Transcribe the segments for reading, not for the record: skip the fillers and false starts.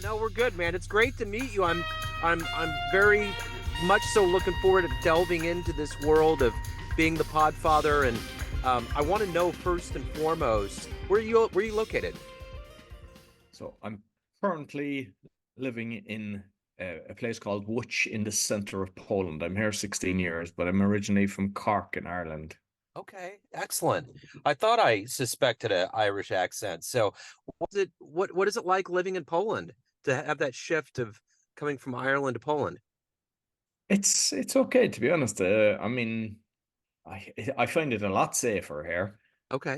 No, we're good, man. It's great to meet you. I'm very much so looking forward to delving into this world of being the Podfather, and I want to know first and foremost where you located? So I'm currently living in a place called Łódź in the center of Poland. I'm here 16 years, but I'm originally from Cork in Ireland. Okay, excellent. I thought I suspected an Irish accent. So, what is it like living in Poland to have that shift of coming from Ireland to Poland? It's okay to be honest. I mean, I find it a lot safer here. Okay,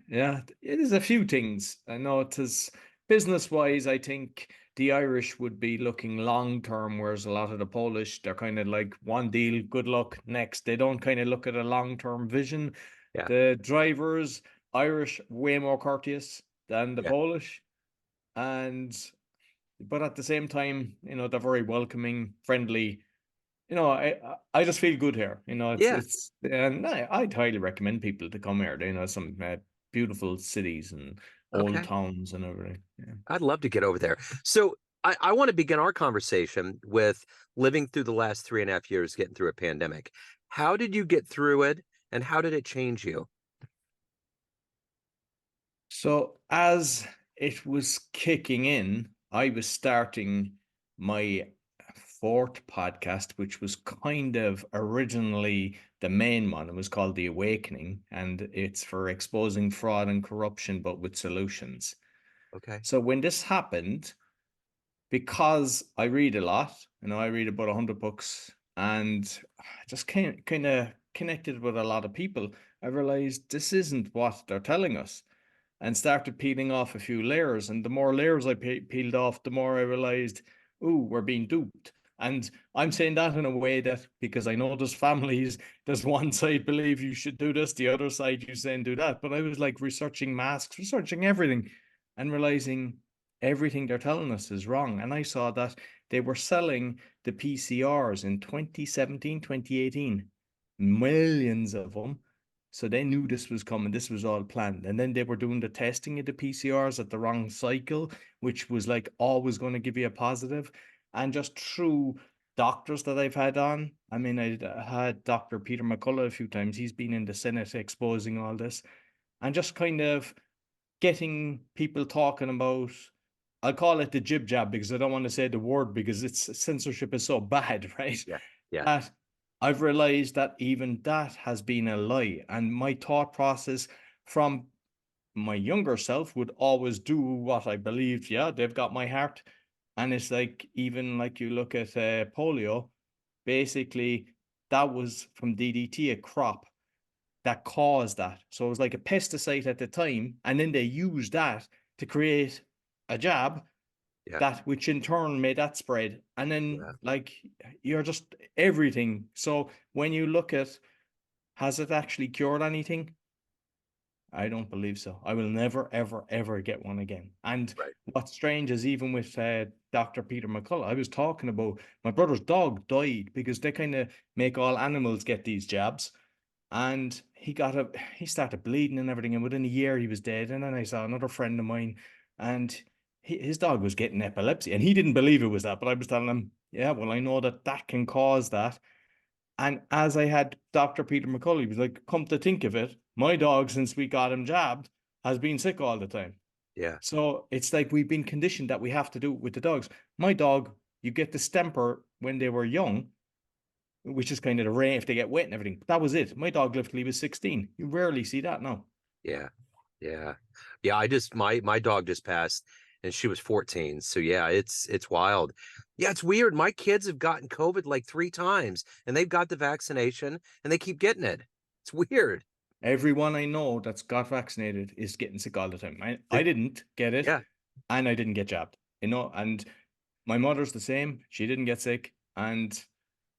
Yeah, it is a few things. I know it is business wise, I think the Irish would be looking long term, whereas a lot of the Polish, they're kind of like one deal, good luck, next. They don't kind of look at a long term vision. yeah, The drivers, Irish, way more courteous than the yeah, Polish. And but at the same time, they're very welcoming, friendly. I just feel good here. yeah. And I'd highly recommend people to come here. Some beautiful cities and old Okay. towns and everything. Yeah. I'd love to get over there. So I want to begin our conversation with living through the last 3.5 years, getting through a pandemic. How did you get through it, and how did it change you? So as it was kicking in, I was starting my fourth podcast, which was kind of originally the main one. It was called The Awakening, and it's for exposing fraud and corruption, but with solutions. Okay. So when this happened, because I read a lot, I read about 100 books, and I just kind of connected with a lot of people. I realized this isn't what they're telling us, and started peeling off a few layers. And the more layers I peeled off, the more I realized, ooh, we're being duped. And I'm saying that in a way that because I know there's families, there's one side believe you should do this, the other side you saying do that. But I was like researching masks, researching everything, and realizing everything they're telling us is wrong. And I saw that they were selling the PCRs in 2017, 2018, millions of them. So they knew this was coming. This was all planned. And then they were doing the testing of the PCRs at the wrong cycle, which was like always going to give you a positive. And just through doctors that I've had on, I mean, I had Dr. Peter McCullough a few times. He's been in the Senate exposing all this and just kind of getting people talking about, I'll call it the jib jab because I don't want to say the word because it's censorship is so bad, right? Yeah. Yeah. That I've realized that even that has been a lie. And my thought process from my younger self would always do what I believed. Yeah, they've got my heart. And it's like, even like you look at polio, basically, that was from DDT, a crop that caused that. So it was like a pesticide at the time, and then they used that to create a jab Yeah. that which in turn made that spread. And then Yeah. like you're just everything. So when you look at has it actually cured anything? I don't believe so. I will never, ever, ever get one again. And Right. what's strange is even with Dr. Peter McCullough, I was talking about my brother's dog died because they kind of make all animals get these jabs and he started bleeding and everything, and within a year he was dead. And then I saw another friend of mine, and his dog was getting epilepsy, and he didn't believe it was that, but I was telling him, yeah, well, I know that that can cause that. And as I had Dr. Peter McCullough, he was like, come to think of it, my dog, since we got him jabbed, has been sick all the time. Yeah. So it's like we've been conditioned that we have to do it with the dogs. My dog, you get the stemper when they were young, which is kind of the rain if they get wet and everything. But that was it. My dog lived till he was 16. You rarely see that now. Yeah. Yeah. Yeah. My dog just passed, and she was 14. So yeah, it's wild. Yeah, it's weird. My kids have gotten COVID like 3 times, and they've got the vaccination, and they keep getting it. It's weird. Everyone I know that's got vaccinated is getting sick all the time. I didn't get it Yeah. and I didn't get jabbed, and my mother's the same. She didn't get sick. And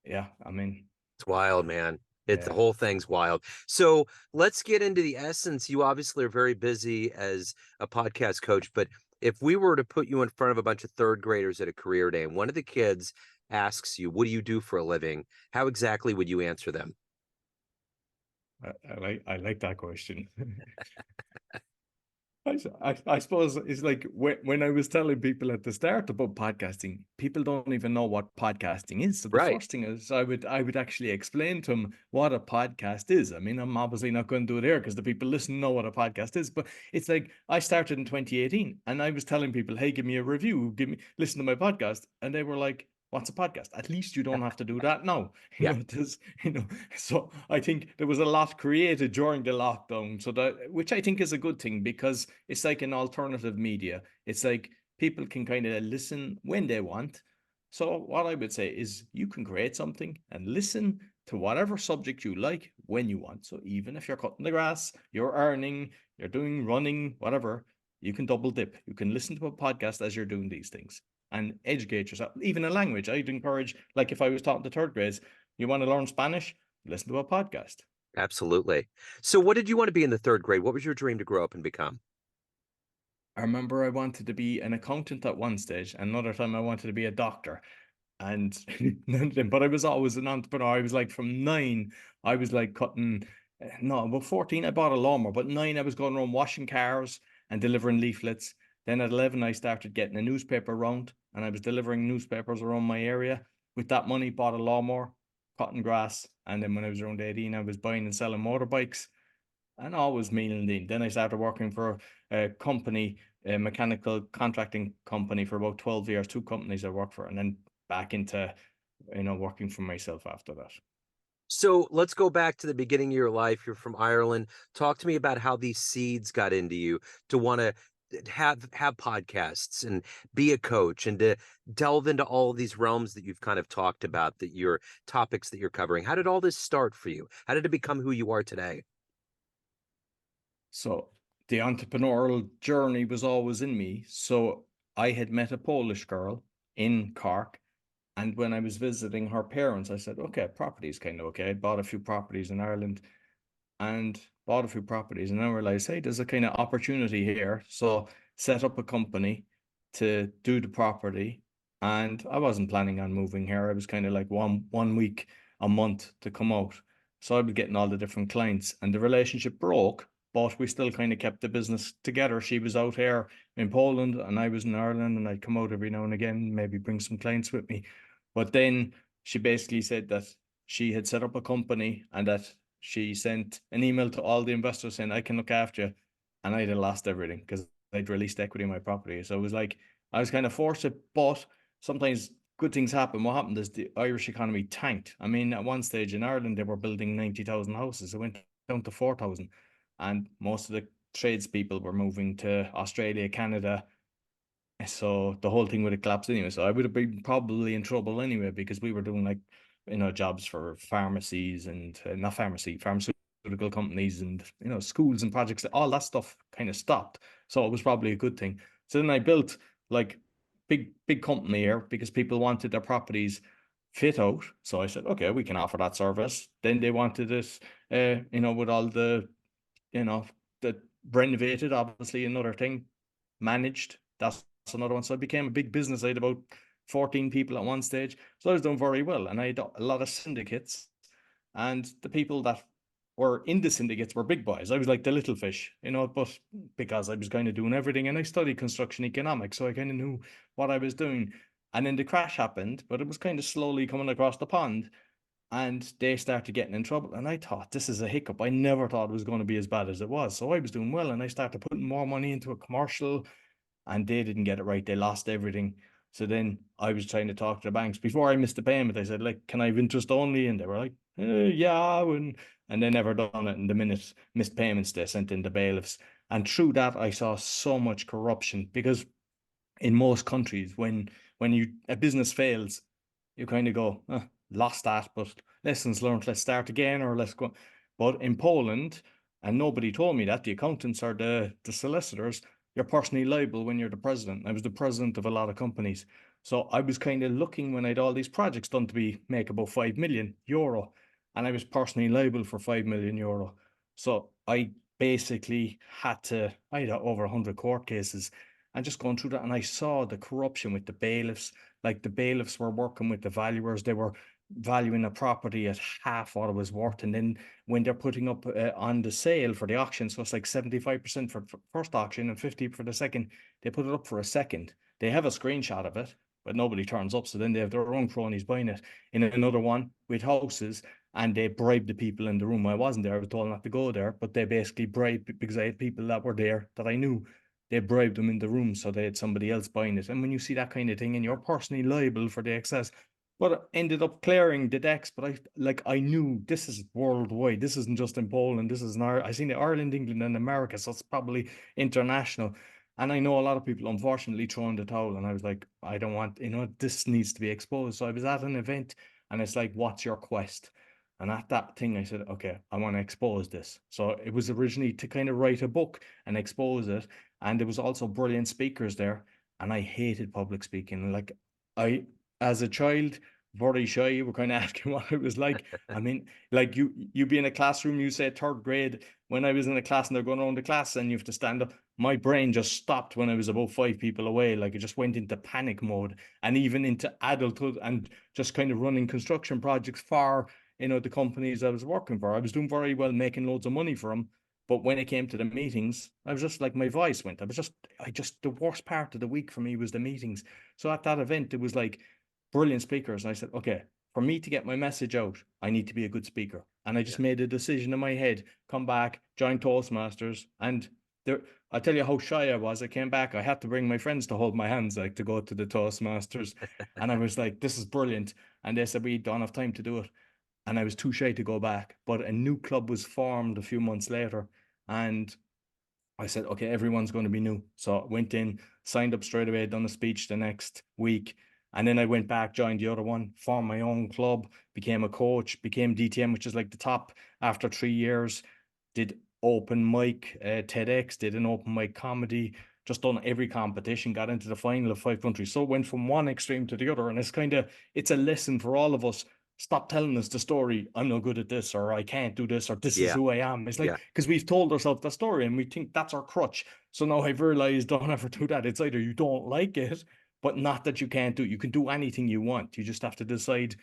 yeah, I mean, It's wild, man. It's the yeah. whole thing's wild. So let's get into the essence. You obviously are very busy as a podcast coach, but if we were to put you in front of a bunch of third graders at a career day, and one of the kids asks you, "What do you do for a living?" How exactly would you answer them? I like that question. I suppose it's like when I was telling people at the start about podcasting, people don't even know what podcasting is. So the Right. first thing is I would actually explain to them what a podcast is. I mean, I'm obviously not going to do it here because the people listening know what a podcast is. But it's like I started in 2018 and I was telling people, hey, give me a review, listen to my podcast. And they were like, what's a podcast? At least you don't have to do that now. Yeah. There's, so I think there was a lot created during the lockdown. So which I think is a good thing because it's like an alternative media. It's like people can kind of listen when they want. So what I would say is you can create something and listen to whatever subject you like when you want. So even if you're cutting the grass, you're earning, you're doing running, whatever, you can double dip. You can listen to a podcast as you're doing these things and educate yourself. Even a language, I'd encourage, like if I was taught the third grades, you want to learn Spanish, listen to a podcast. Absolutely. So what did you want to be in the third grade? What was your dream to grow up and become? I remember I wanted to be an accountant at one stage. Another time I wanted to be a doctor. And but I was always an entrepreneur. I was like from 9, I was like cutting no, about 14 I bought a lawnmower, but 9 I was going around washing cars and delivering leaflets. Then at 11 I started getting a newspaper round and I was delivering newspapers around my area. With that money, bought a lawnmower, cutting grass, and then when I was around 18 I was buying and selling motorbikes and always mealing in. Then I started working for a company, a mechanical contracting company for about 12 years, 2 companies I worked for, and then back into, working for myself after that. So let's go back to the beginning of your life. You're from Ireland. Talk to me about how these seeds got into you to want to have podcasts and be a coach and to delve into all of these realms that you've kind of talked about, that your topics that you're covering. How did all this start for you? How did it become who you are today? So the entrepreneurial journey was always in me. So I had met a Polish girl in Cork. And when I was visiting her parents, I said, okay, property is kind of okay. I bought a few properties in Ireland and bought a few properties and then realized, hey, there's a kind of opportunity here. So set up a company to do the property. And I wasn't planning on moving here. I was kind of like one week a month to come out. So I was getting all the different clients and the relationship broke, but we still kind of kept the business together. She was out here in Poland and I was in Ireland and I'd come out every now and again, maybe bring some clients with me. But then she basically said that she had set up a company and that she sent an email to all the investors saying, I can look after you. And I'd have lost everything because I'd released equity in my property. So it was like, I was kind of forced to, but sometimes good things happen. What happened is the Irish economy tanked. I mean, at one stage in Ireland, they were building 90,000 houses. It went down to 4,000. And most of the tradespeople were moving to Australia, Canada. So the whole thing would have collapsed anyway. So I would have been probably in trouble anyway because we were doing like, jobs for pharmacies and not pharmaceutical companies and, schools and projects. All that stuff kind of stopped. So it was probably a good thing. So then I built like big company here because people wanted their properties fit out. So I said, okay, we can offer that service. Then they wanted it, with all the, you know, the renovated, obviously another thing, managed. That's another one. So I became a big business. I had about 14 people at one stage. So I was doing very well. And I had a lot of syndicates. And the people that were in the syndicates were big boys. I was like the little fish, but because I was kind of doing everything and I studied construction economics. So I kind of knew what I was doing. And then the crash happened, but it was kind of slowly coming across the pond and they started getting in trouble. And I thought, this is a hiccup. I never thought it was going to be as bad as it was. So I was doing well and I started putting more money into a commercial and they didn't get it right. They lost everything. So then I was trying to talk to the banks before I missed the payment. I said, like, can I have interest only? And they were like, yeah. And they never done it. And the minute missed payments, they sent in the bailiffs. And through that, I saw so much corruption because in most countries, when a business fails, you kind of go, lost that, but lessons learned, let's start again or let's go. But in Poland, and nobody told me that, the accountants or the solicitors, you're personally liable when you're the president. I was the president of a lot of companies. So I was kind of looking when I had all these projects done to make about 5 million euro. And I was personally liable for 5 million euro. So I basically I had over 100 court cases and just going through that. And I saw the corruption with the bailiffs, like the bailiffs were working with the valuers. They were valuing a property at half what it was worth. And then when they're putting up on the sale for the auction, so it's like 75% for first auction and 50 for the second, they put it up for a second. They have a screenshot of it, but nobody turns up. So then they have their own cronies buying it. In another one with houses, and they bribed the people in the room. I wasn't there. I was told not to go there, but they basically bribed, because I had people that were there that I knew. They bribed them in the room so they had somebody else buying it. And when you see that kind of thing, and you're personally liable for the excess, but ended up clearing the decks. But I knew this is worldwide. This isn't just in Poland. This is in Ireland. I seen it Ireland, England, and America. So it's probably international. And I know a lot of people, unfortunately, throwing the towel. And I was like, I don't want, this needs to be exposed. So I was at an event, and it's like, what's your quest? And at that thing, I said, okay, I want to expose this. So it was originally to kind of write a book and expose it. And there was also brilliant speakers there. And I hated public speaking. Like, I, as a child, very shy. You were kind of asking what it was like. I mean, like you be in a classroom, you say third grade. When I was in a class and they're going around the class and you have to stand up, my brain just stopped when I was about 5 people away. Like, it just went into panic mode, and even into adulthood, and just kind of running construction projects for, the companies I was working for. I was doing very well, making loads of money for them. But when it came to the meetings, I was just like, my voice went. The worst part of the week for me was the meetings. So at that event, it was like brilliant speakers. And I said, okay, for me to get my message out, I need to be a good speaker. And I just Yeah. made a decision in my head, come back, join Toastmasters. And there, I'll tell you how shy I was. I came back, I had to bring my friends to hold my hands, like, to go to the Toastmasters. And I was like, this is brilliant. And they said, we don't have time to do it. And I was too shy to go back. But a new club was formed a few months later. And I said, okay, everyone's going to be new. So I went in, signed up straight away, done a speech the next week. And then I went back, joined the other one, formed my own club, became a coach, became DTM, which is like the top after 3 years. Did open mic, TEDx, did an open mic comedy, just done every competition, got into the final of 5 countries. So it went from one extreme to the other. And it's a lesson for all of us. Stop telling us the story, I'm no good at this, or I can't do this, or this is Yeah. who I am. It's like, Yeah. because we've told ourselves the story and we think that's our crutch. So now I've realized, don't ever do that. It's either you don't like it, but not that you can't do it. You can do anything you want. You just have to decide,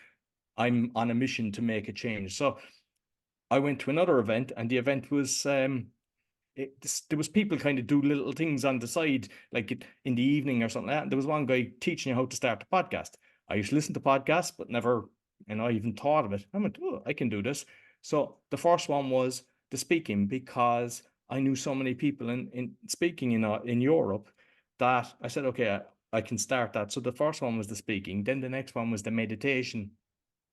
I'm on a mission to make a change. So I went to another event, and the event was there was people kind of do little things on the side, like in the evening or something like that. And there was one guy teaching you how to start a podcast. I used to listen to podcasts, but never, even thought of it. I went, oh, I can do this. So the first one was the speaking, because I knew so many people in speaking in Europe, that I said, okay, I can start that. So the first one was the speaking. Then the next one was the meditation,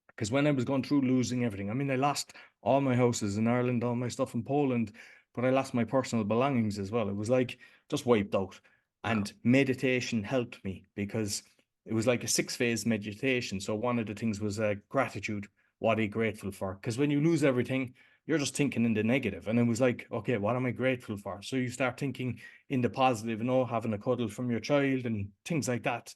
because when I was going through losing everything, I mean, I lost all my houses in Ireland, all my stuff in Poland, but I lost my personal belongings as well. It was like just wiped out. Wow. And meditation helped me, because it was like a 6 phase meditation. So one of the things was gratitude. What are you grateful for? Because when you lose everything, you're just thinking in the negative. And it was like, okay, what am I grateful for? So you start thinking in the positive, having a cuddle from your child and things like that.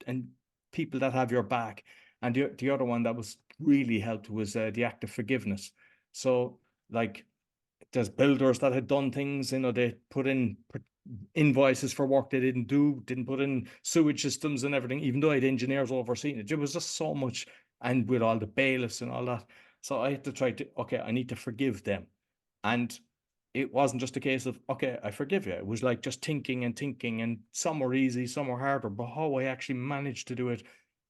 And people that have your back. And the other one that was really helped was the act of forgiveness. So, like, there's builders that had done things, they put in invoices for work they didn't do, didn't put in sewage systems and everything, even though I had engineers overseeing it. It was just so much, and with all the bailiffs and all that. So I had to try to, okay, I need to forgive them. And it wasn't just a case of, okay, I forgive you. It was like just thinking and thinking, and some were easy, some were harder. But how I actually managed to do it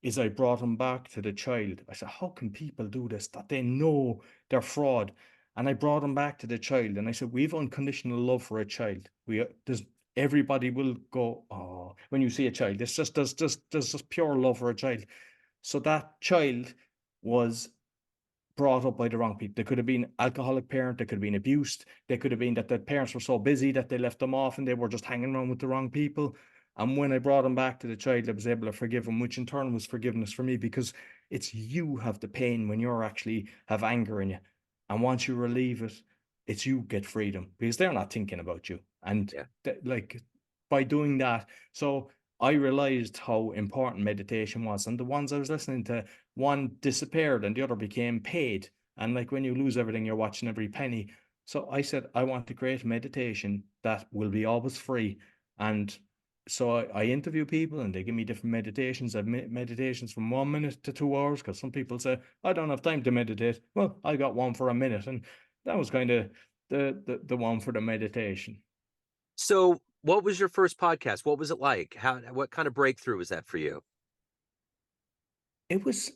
is I brought him back to the child. I said, how can people do this, that they know they're fraud? And I brought him back to the child, and I said, we've unconditional love for a child. There's everybody will go, oh, when you see a child, there's just pure love for a child. So that child was brought up by the wrong people. They could have been alcoholic parent, they could have been abused, they could have been that the parents were so busy that they left them off and they were just hanging around with the wrong people. And when I brought him back to the child, I was able to forgive him, which in turn was forgiveness for me, because it's you have the pain when you're actually have anger in you. And once you relieve it, it's you get freedom, because they're not thinking about you. And Yeah. like, by doing that, so I realized how important meditation was. And the ones I was listening to, one disappeared and the other became paid. And like, when you lose everything, you're watching every penny. So I said, I want to create a meditation that will be always free. And so I interview people and they give me different meditations. I've meditations from 1 minute to 2 hours because some people say, I don't have time to meditate. Well, I got one for a minute. And that was kind of the one for the meditation. So, what was your first podcast? What was it like? What kind of breakthrough was that for you? It was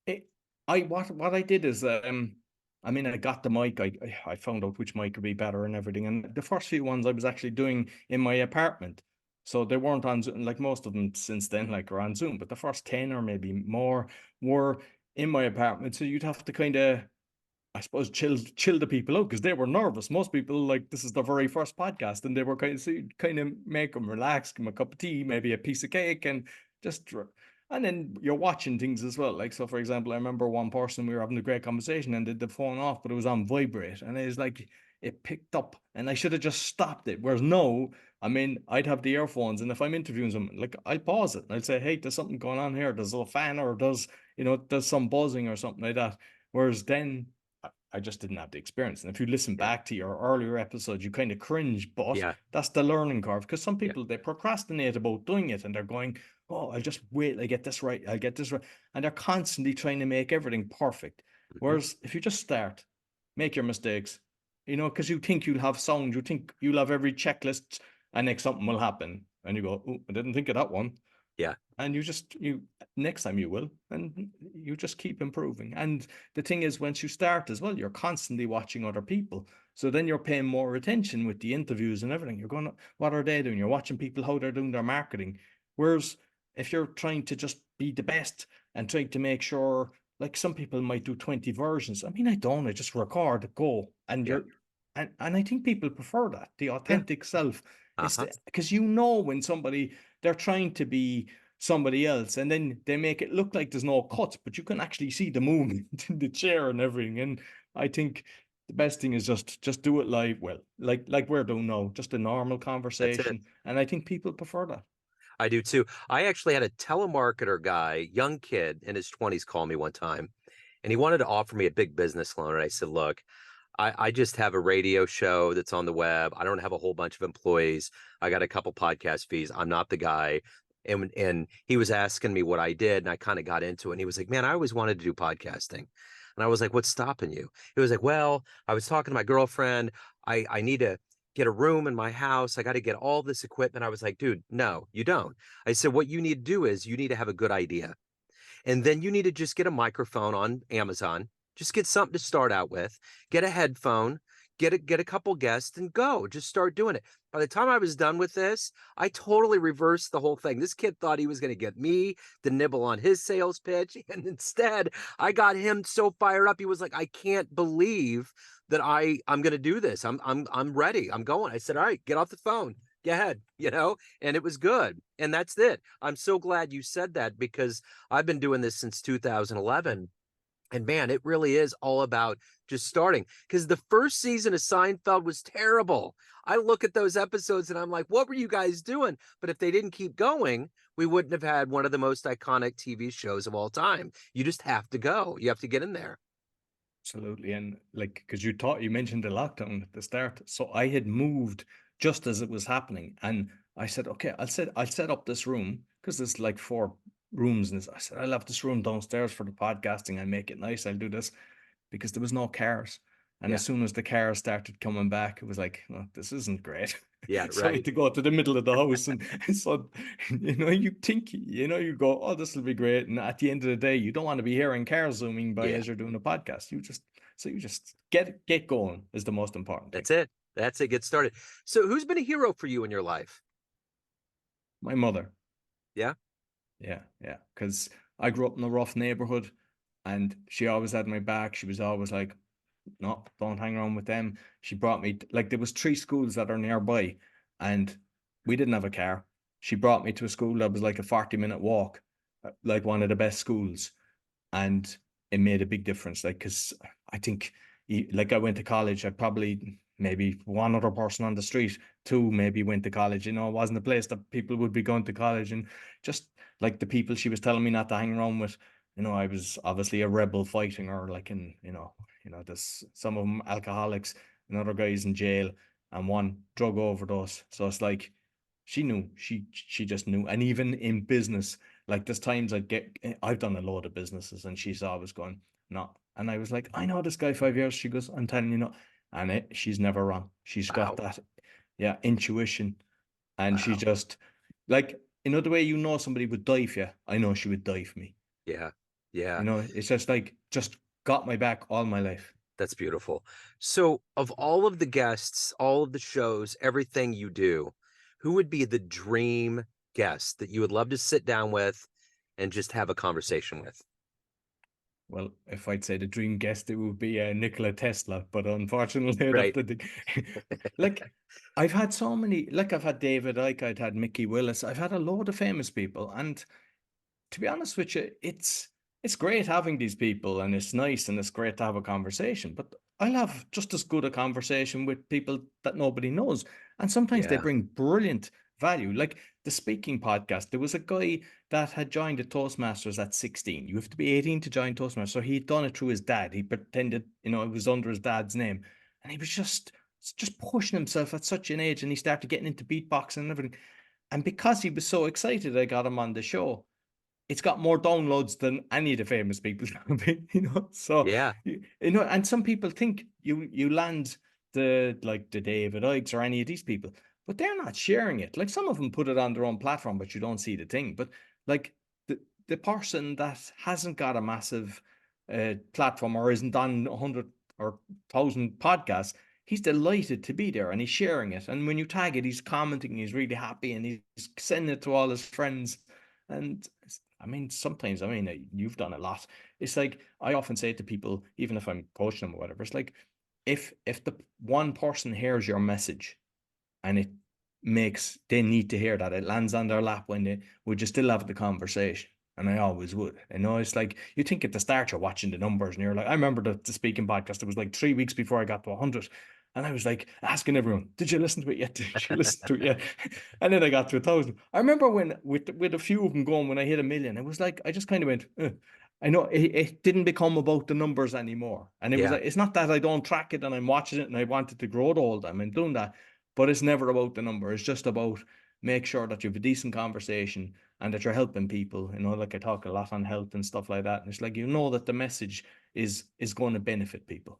it I what I did is I mean I got the mic, I found out which mic would be better and everything. And the first few ones I was actually doing in my apartment. So they weren't on Zoom, like most of them since then, like are on Zoom, but the first 10 or maybe more were in my apartment. So you'd have to kind of, I suppose, chill the people out because they were nervous. Most people, like, this is their very first podcast, and they were kind of, so you'd kind of make them relax, give them a cup of tea, maybe a piece of cake, and just and then you're watching things as well. Like, so for example, I remember one person, we were having a great conversation and did the phone off, but it was on vibrate, and it was like it picked up, and I should have just stopped it. Whereas no, I mean, I'd have the earphones, and if I'm interviewing someone, like, I'll pause it and I'll say, hey, there's something going on here. There's a fan, or does some buzzing or something like that. Whereas then I just didn't have the experience. And if you listen Yeah, back to your earlier episodes, you kind of cringe, but yeah, that's the learning curve. Because some yeah, people, they procrastinate about doing it and they're going, oh, I'll just wait, I get this right, I'll get this right. And they're constantly trying to make everything perfect. hmm, Whereas if you just start, make your mistakes, because you think you'll have sound, you think you'll have every checklist, and then something will happen. And you go, oh, I didn't think of that one. yeah. And you next time you will, and you just keep improving. And the thing is, once you start as well, you're constantly watching other people, so then you're paying more attention with the interviews and everything. You're going, what are they doing? You're watching people, how they're doing their marketing. Whereas if you're trying to just be the best and trying to make sure, like, some people might do 20 versions. I mean, I don't, I just record, go, and Yeah. I think people prefer that, the Yeah. authentic self. It's Uh-huh. because when somebody, they're trying to be somebody else, and then they make it look like there's no cuts, but you can actually see the movement in the chair and everything. And I think the best thing is just do it live, well, like we're doing now, just a normal That's it. conversation. And I think people prefer that. I do too. I actually had a telemarketer guy, young kid in his 20s, call me one time, and he wanted to offer me a big business loan. And I said, look, I just have a radio show that's on the web. I don't have a whole bunch of employees. I got a couple podcast fees. I'm not the guy. And he was asking me what I did, and I kind of got into it. And he was like, man, I always wanted to do podcasting. And I was like, what's stopping you? He was like, well, I was talking to my girlfriend. I need to get a room in my house. I got to get all this equipment. I was like, dude, no, you don't. I said, what you need to do is you need to have a good idea. And then you need to just get a microphone on Amazon. Just get something to start out with. Get a headphone, get a couple guests and go. Just start doing it. By the time I was done with this, I totally reversed the whole thing. This kid thought he was going to get me to nibble on his sales pitch. And instead, I got him so fired up. He was like, I can't believe that I'm going to do this. I'm ready. I'm going. I said, all right, get off the phone. Go ahead, and it was good. And that's it. I'm so glad you said that because I've been doing this since 2011. And man, it really is all about just starting because the first season of Seinfeld was terrible. I look at those episodes and I'm like, what were you guys doing? But if they didn't keep going, we wouldn't have had one of the most iconic TV shows of all time. You just have to go. You have to get in there. Absolutely. And like, because you mentioned the lockdown at the start. So I had moved just as it was happening. And I said, okay, I'll set up this room because there's like 4 rooms. And I said, I'll have this room downstairs for the podcasting. I'll make it nice. I'll do this because there was no cars. And Yeah. as soon as the cars started coming back, it was like, well, this isn't great. Yeah. So I Right. had to go to the middle of the house. And so, you think, you go, oh, this will be great. And at the end of the day, you don't want to be hearing cars zooming by Yeah. as you're doing a podcast. You just get going is the most important thing. That's it. That's it. Get started. So, who's been a hero for you in your life? My mother. Yeah. Yeah, yeah. Because I grew up in a rough neighborhood and she always had my back. She was always like, no, don't hang around with them. She brought me, like, there was 3 schools that are nearby and we didn't have a car. She brought me to a school that was like a 40-minute walk, like one of the best schools. And it made a big difference. Like, because I think, like, I went to college, I probably maybe one other person on the street, two maybe went to college. It wasn't a place that people would be going to college. And just like the people she was telling me not to hang around with, I was obviously a rebel fighting her, like, in, there's some of them alcoholics and other guys in jail and one drug overdose. So it's like, She knew. She just knew. And even in business, like there's times I've done a load of businesses, and she's always going, no. And I was like, I know this guy 5 years. She goes, I'm telling you, no. And she's never wrong. She's got Wow. that, yeah, intuition. And she Wow. just, like, the way somebody would die for you, I know she would die for me. Yeah. Yeah. It's just like, just got my back all my life. That's beautiful. So, of all of the guests, all of the shows, everything you do, who would be the dream guest that you would love to sit down with and just have a conversation with? Well, if I'd say the dream guest, it would be Nikola Tesla, but unfortunately, I'd have Right. to like, I've had so many, like I've had David Icke, I'd had Mickey Willis, I've had a load of famous people, and to be honest with you, it's great having these people, and it's nice, and it's great to have a conversation. But I'll have just as good a conversation with people that nobody knows, and sometimes they Yeah. bring brilliant value. Like the speaking podcast, there was a guy that had joined the Toastmasters at 16. You have to be 18 to join Toastmasters, so he'd done it through his dad. He pretended, it was under his dad's name, and he was just pushing himself at such an age, and he started getting into beatboxing and everything. And because he was so excited, I got him on the show. It's got more downloads than any of the famous people, So, Yeah. and some people think you land the David Ikes or any of these people, but they're not sharing it. Like some of them put it on their own platform, but you don't see the thing. But like the person that hasn't got a massive platform or isn't on 100 or 1,000 podcasts, he's delighted to be there and he's sharing it. And when you tag it, he's commenting, he's really happy, and he's sending it to all his friends. And I mean, sometimes, you've done a lot. It's like I often say to people, even if I'm coaching them or whatever, it's like if the one person hears your message and they need to hear that, it lands on their lap, when they would you still have the conversation? And I always would. It's like you think at the start you're watching the numbers and you're like, I remember the speaking podcast. It was like 3 weeks before I got to 100. And I was like asking everyone, did you listen to it yet? Did you listen to it yet? And then I got to 1,000. I remember when, with a few of them going, when I hit 1,000,000, it was like, I just kind of went, I know it didn't become about the numbers anymore. And it was Yeah. like, it's not that I don't track it and I'm watching it and I wanted to grow the whole time and doing that, but it's never about the number. It's just about make sure that you have a decent conversation and that you're helping people. Like I talk a lot on health and stuff like that. And it's like, that the message is going to benefit people.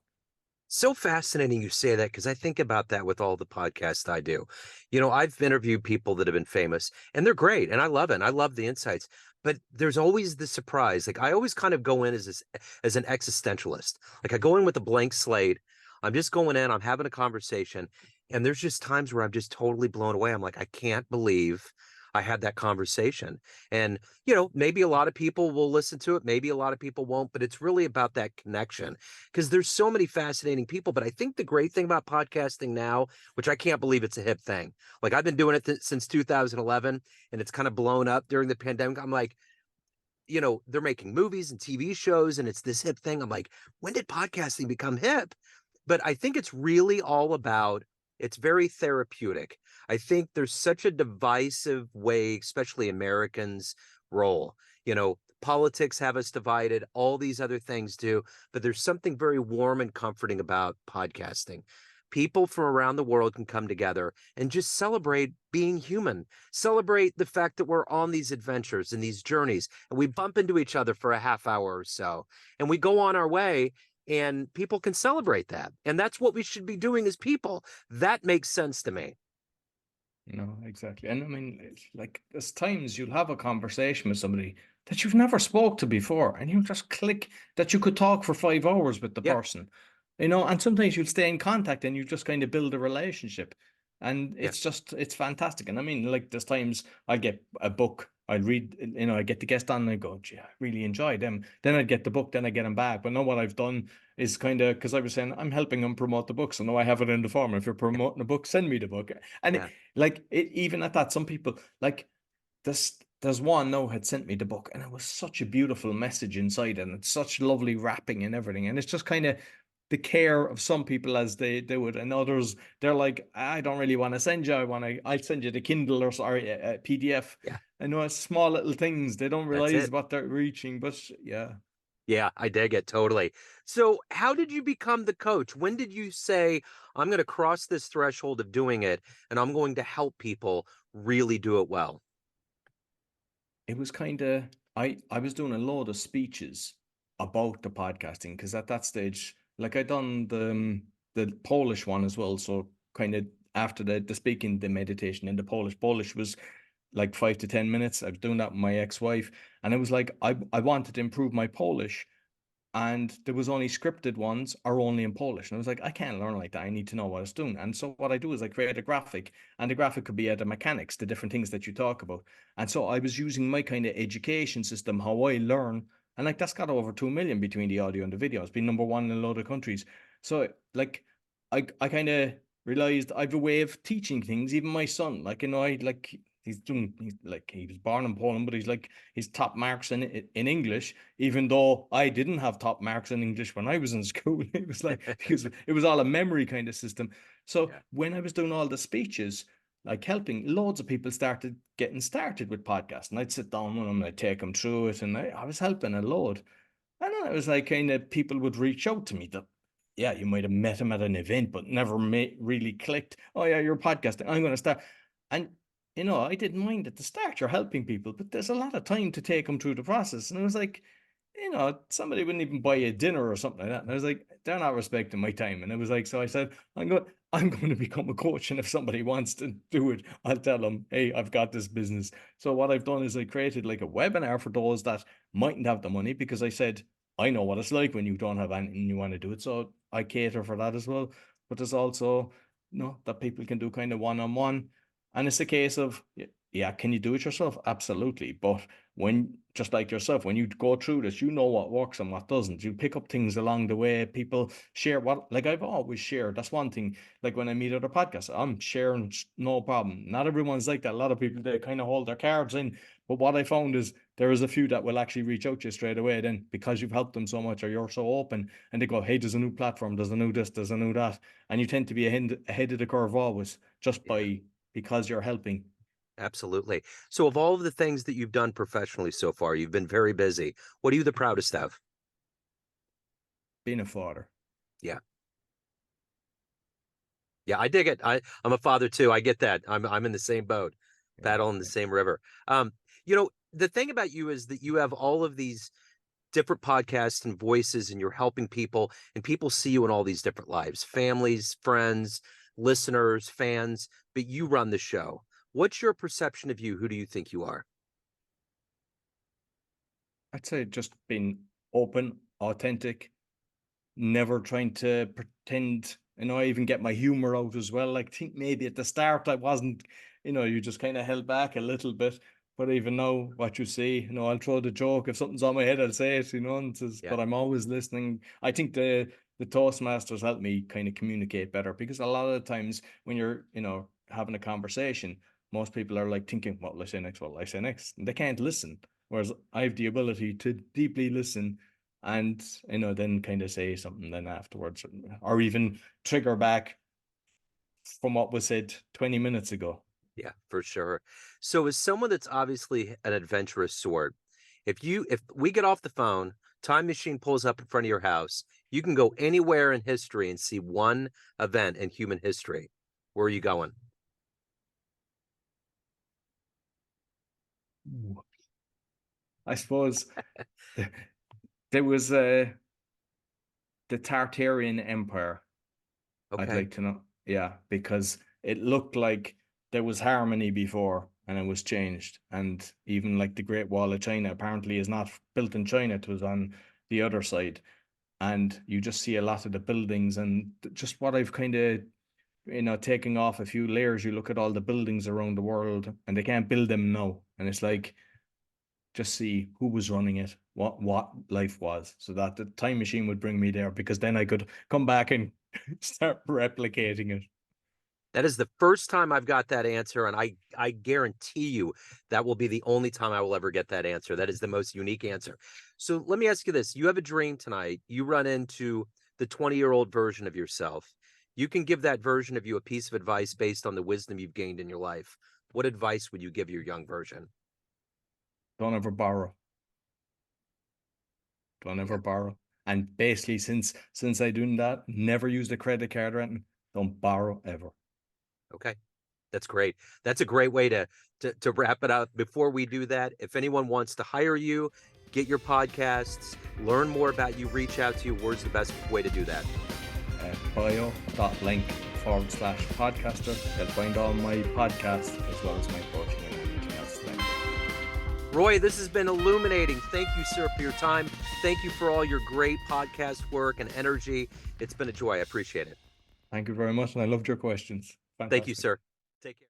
So fascinating you say that because I think about that with all the podcasts I do. I've interviewed people that have been famous and they're great and I love it. And I love the insights, but there's always the surprise. Like I always kind of go in as an existentialist. Like I go in with a blank slate. I'm just going in, I'm having a conversation, and there's just times where I'm just totally blown away. I'm like, I can't believe I had that conversation. And, maybe a lot of people will listen to it, maybe a lot of people won't, but it's really about that connection because there's so many fascinating people. But I think the great thing about podcasting now, which I can't believe it's a hip thing, like I've been doing it since 2011 and it's kind of blown up during the pandemic. I'm like, they're making movies and TV shows and it's this hip thing. I'm like, when did podcasting become hip? But I think it's really all about it's very therapeutic. I think there's such a divisive way, especially Americans roll. Politics have us divided, all these other things do, but there's something very warm and comforting about podcasting. People from around the world can come together and just celebrate being human, celebrate the fact that we're on these adventures and these journeys, and we bump into each other for a half hour or so, and we go on our way, and people can celebrate that. And that's what we should be doing as people. That makes sense to me. No, exactly. And I mean, it's like there's times you'll have a conversation with somebody that you've never spoke to before, and you just click that you could talk for 5 hours with the Yeah, person, and sometimes you'll stay in contact and you just kind of build a relationship. And yeah, it's fantastic. And I mean, like there's times I get a book, I read, I get the guest on and I go, gee, I really enjoy them. Then I get the book, then I get them back. But now what I've done is kind of, because I was saying I'm helping them promote the book. So now I have it in the form. If you're yeah, promoting a book, send me the book. And yeah. even at that, some people like this. There's one now had sent me the book, and it was such a beautiful message inside, and it's such lovely wrapping and everything. And it's just kind of the care of some people as they do it, and others they're like, I don't really want to send you. I'll send you the Kindle or sorry, a PDF. Yeah. I know it's small little things. They don't That's realize it. what they're reaching, but yeah, Yeah, I dig it totally. So, how did you become the coach? When did you say, I'm going to cross this threshold of doing it and I'm going to help people really do it well? It was kinda I was doing a load of speeches about the podcasting because at that stage, like I done the Polish one as well. So kind of after the speaking, the meditation and the Polish was like 5 to 10 minutes. I was doing that with my ex-wife, and it was like I wanted to improve my Polish, and there was only scripted ones or only in Polish. And I was like, I can't learn like that. I need to know what it's doing. And so what I do is I create a graphic, and the graphic could be the mechanics, the different things that you talk about. And so I was using my kind of education system, how I learn. And like that's got over 2 million between the audio and the video. It's been number one in a lot of countries. So like I kind of realized I've a way of teaching things. Even my son, like I like he's like he was born in Poland, but he's like his top marks in English, even though I didn't have top marks in English when I was in school. It was like because it was all a memory kind of system. So Yeah. when I was doing all the speeches, like helping, loads of people started getting started with podcasts, and I'd sit down with them and I'd take them through it, and I was helping a load. And then it was like kind of people would reach out to me that, yeah, you might have met him at an event, but never really clicked. Oh yeah, you're podcasting. I'm going to start. And I didn't mind at the start. You're helping people, but there's a lot of time to take them through the process. And it was like, somebody wouldn't even buy you dinner or something like that. And I was like, they're not respecting my time. And it was like, so I said, I'm going to become a coach. And if somebody wants to do it, I'll tell them, hey, I've got this business. So what I've done is I created like a webinar for those that mightn't have the money, because I said, I know what it's like when you don't have anything and you want to do it. So I cater for that as well. But there's also, that people can do kind of one-on-one. And it's a case of, yeah, can you do it yourself? Absolutely. But just like yourself, when you go through this, you know what works and what doesn't. You pick up things along the way. People share like I've always shared. That's one thing. Like when I meet other podcasts, I'm sharing, no problem. Not everyone's like that. A lot of people, they kind of hold their cards in. But what I found is there is a few that will actually reach out to you straight away then, because you've helped them so much or you're so open, and they go, hey, there's a new platform, there's a new this, there's a new that. And you tend to be ahead of the curve always, just Yeah, because you're helping. absolutely. So, of all of the things that you've done professionally so far, you've been very busy. What are you the proudest of? Being a father. Yeah. Yeah, I dig it. I'm a father too. I get that. I'm in the same boat, Yeah. paddle in the same river. The thing about you is that you have all of these different podcasts and voices, and you're helping people, and people see you in all these different lives, families, friends, listeners, fans, but you run the show. What's your perception of you? Who do you think you are? I'd say just being open, authentic, never trying to pretend. I even get my humor out as well. Like, think maybe at the start I wasn't, you just kind of held back a little bit. But even now, what you see, I'll throw the joke. If something's on my head, I'll say it, Yeah. but I'm always listening. I think the Toastmasters help me kind of communicate better, because a lot of the times when you're, having a conversation, most people are like thinking, what will I say next? What will I say next? And they can't listen. Whereas I have the ability to deeply listen, and then kind of say something then afterwards, or even trigger back from what was said 20 minutes ago. Yeah, for sure. So as someone that's obviously an adventurous sort, if we get off the phone, time machine pulls up in front of your house, you can go anywhere in history and see one event in human history. Where are you going? Ooh. I suppose there was the Tartarian Empire. I'd Okay. like to know. Yeah, because it looked like there was harmony before and it was changed. And even like the Great Wall of China apparently is not built in China, it was on the other side. And you just see a lot of the buildings, and just what I've kind of, taking off a few layers, you look at all the buildings around the world and they can't build them now. And it's like, just see who was running it, what life was, so that the time machine would bring me there, because then I could come back and start replicating it. That is the first time I've got that answer, and I guarantee you that will be the only time I will ever get that answer. That is the most unique answer. So let me ask you this. You have a dream tonight. You run into the 20-year-old version of yourself. You can give that version of you a piece of advice based on the wisdom you've gained in your life. What advice would you give your young version? Don't ever borrow. Don't Yeah. ever borrow. And basically, since I doing that, never use the credit card or anything. Don't borrow ever. Okay. That's great. That's a great way to wrap it up. Before we do that, if anyone wants to hire you, get your podcasts, learn more about you, reach out to you, where's the best way to do that? bio.link/podcaster. They'll find all my podcasts as well as my coaching and everything else. Roy, this has been illuminating. Thank you, sir, for your time. Thank you for all your great podcast work and energy. It's been a joy. I appreciate it. Thank you very much, and I loved your questions. Thank you, Fantastic. sir. Take care.